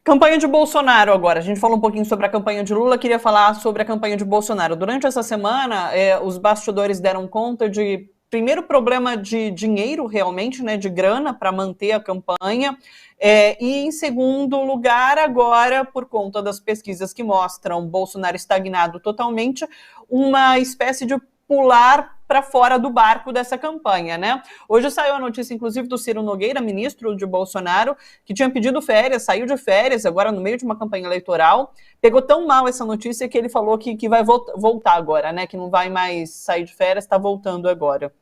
Campanha de Bolsonaro agora. A gente falou um pouquinho sobre a campanha de Lula, queria falar sobre a campanha de Bolsonaro. Durante essa semana, os bastidores deram conta de, primeiro, problema de dinheiro, realmente, né, de grana para manter a campanha, e, em segundo lugar, agora, por conta das pesquisas que mostram Bolsonaro estagnado totalmente, uma espécie de pular para fora do barco dessa campanha, né? Hoje saiu a notícia, inclusive, do Ciro Nogueira, ministro de Bolsonaro, que tinha pedido férias, saiu de férias, agora no meio de uma campanha eleitoral. Pegou tão mal essa notícia que ele falou que vai voltar agora, né? Que não vai mais sair de férias, está voltando agora.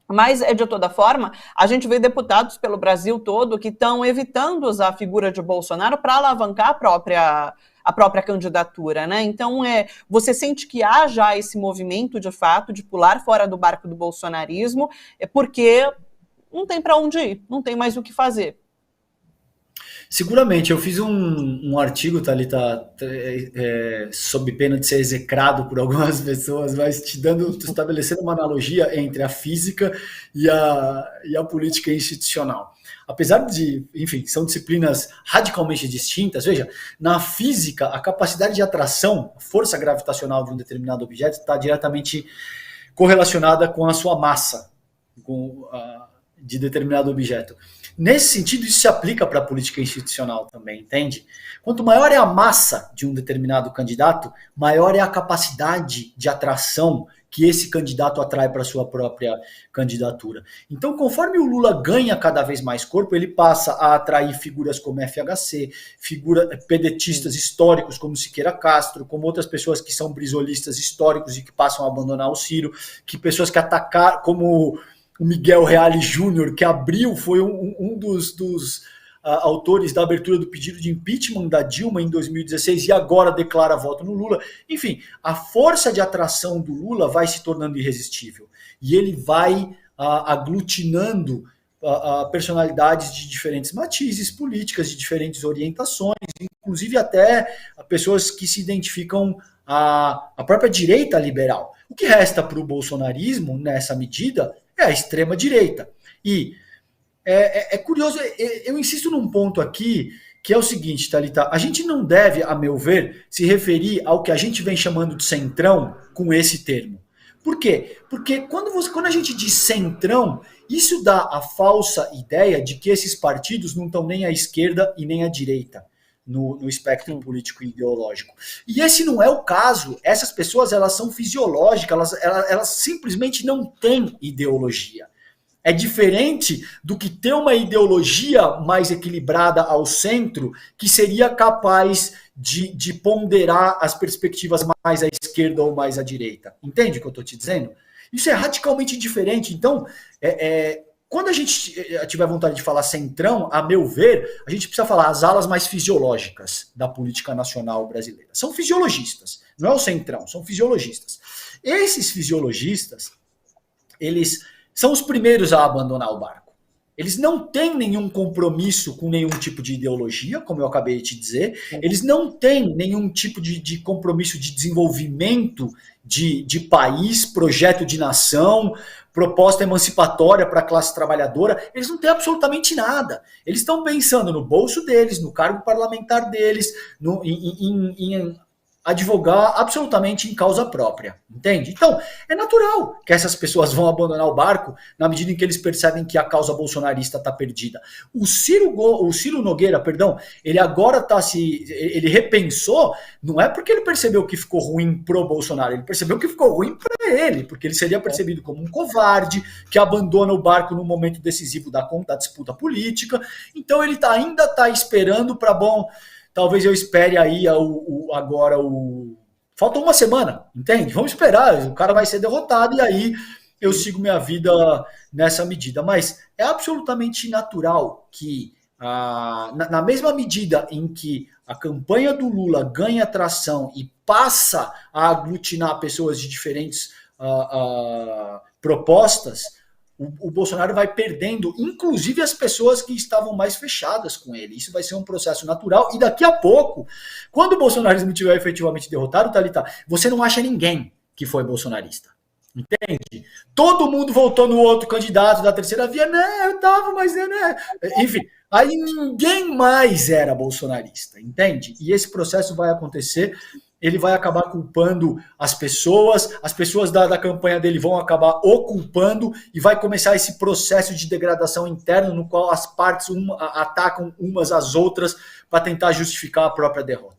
Mas, de toda forma, a gente vê deputados pelo Brasil todo que estão evitando usar a figura de Bolsonaro para alavancar a própria candidatura, né? Então, você sente que há já esse movimento, de fato, de pular fora do barco do bolsonarismo, porque não tem para onde ir, não tem mais o que fazer. Seguramente, eu fiz um artigo, Thalita, sob pena de ser execrado por algumas pessoas, mas estabelecendo uma analogia entre a física e a política institucional. Apesar de, enfim, são disciplinas radicalmente distintas, veja, na física, a capacidade de atração, a força gravitacional de um determinado objeto está diretamente correlacionada com a sua massa, de determinado objeto. Nesse sentido, isso se aplica para a política institucional também, entende? Quanto maior é a massa de um determinado candidato, maior é a capacidade de atração que esse candidato atrai para a sua própria candidatura. Então, conforme o Lula ganha cada vez mais corpo, ele passa a atrair figuras como FHC, pedetistas históricos como Siqueira Castro, como outras pessoas que são brisolistas históricos e que passam a abandonar o Ciro, que pessoas que atacaram, como o Miguel Reale Júnior, que foi um dos autores da abertura do pedido de impeachment da Dilma em 2016 e agora declara voto no Lula. Enfim, a força de atração do Lula vai se tornando irresistível e ele vai aglutinando personalidades de diferentes matizes políticas, de diferentes orientações, inclusive até pessoas que se identificam a própria direita liberal. O que resta para o bolsonarismo, nessa medida, é a extrema-direita. E é curioso, eu insisto num ponto aqui, que é o seguinte, Thalita, a gente não deve, a meu ver, se referir ao que a gente vem chamando de centrão com esse termo. Por quê? Porque quando a gente diz centrão, isso dá a falsa ideia de que esses partidos não estão nem à esquerda e nem à direita no espectro político e ideológico. E esse não é o caso. Essas pessoas, elas são fisiológicas, elas simplesmente não têm ideologia. É diferente do que ter uma ideologia mais equilibrada ao centro, que seria capaz de ponderar as perspectivas mais à esquerda ou mais à direita. Entende o que eu estou te dizendo? Isso é radicalmente diferente. Então, quando a gente tiver vontade de falar centrão, a meu ver, a gente precisa falar as alas mais fisiológicas da política nacional brasileira. São fisiologistas, não é o centrão, são fisiologistas. Esses fisiologistas, eles são os primeiros a abandonar o barco. Eles não têm nenhum compromisso com nenhum tipo de ideologia, como eu acabei de te dizer. Eles não têm nenhum tipo de compromisso de desenvolvimento de país, projeto de nação, proposta emancipatória para a classe trabalhadora. Eles não têm absolutamente nada. Eles estão pensando no bolso deles, no cargo parlamentar deles, em advogar absolutamente em causa própria, entende? Então, é natural que essas pessoas vão abandonar o barco na medida em que eles percebem que a causa bolsonarista está perdida. O Ciro Nogueira, ele agora ele repensou, não é porque ele percebeu que ficou ruim pro Bolsonaro, ele percebeu que ficou ruim para ele, porque ele seria percebido como um covarde, que abandona o barco no momento decisivo da disputa política. Então ele ainda está esperando para, talvez eu espere aí agora Falta uma semana, entende? Vamos esperar, o cara vai ser derrotado e aí eu sigo minha vida nessa medida. Mas é absolutamente natural que, na mesma medida em que a campanha do Lula ganha tração e passa a aglutinar pessoas de diferentes propostas, o Bolsonaro vai perdendo, inclusive as pessoas que estavam mais fechadas com ele. Isso vai ser um processo natural. E daqui a pouco, quando o bolsonarismo estiver efetivamente derrotado, Thalita, você não acha ninguém que foi bolsonarista. Entende? Todo mundo votou no outro candidato da terceira via, né? Eu tava, mas né? Enfim, aí ninguém mais era bolsonarista, entende? E esse processo vai acontecer, ele vai acabar culpando as pessoas da campanha dele vão acabar o culpando e vai começar esse processo de degradação interno no qual as partes atacam umas às outras para tentar justificar a própria derrota.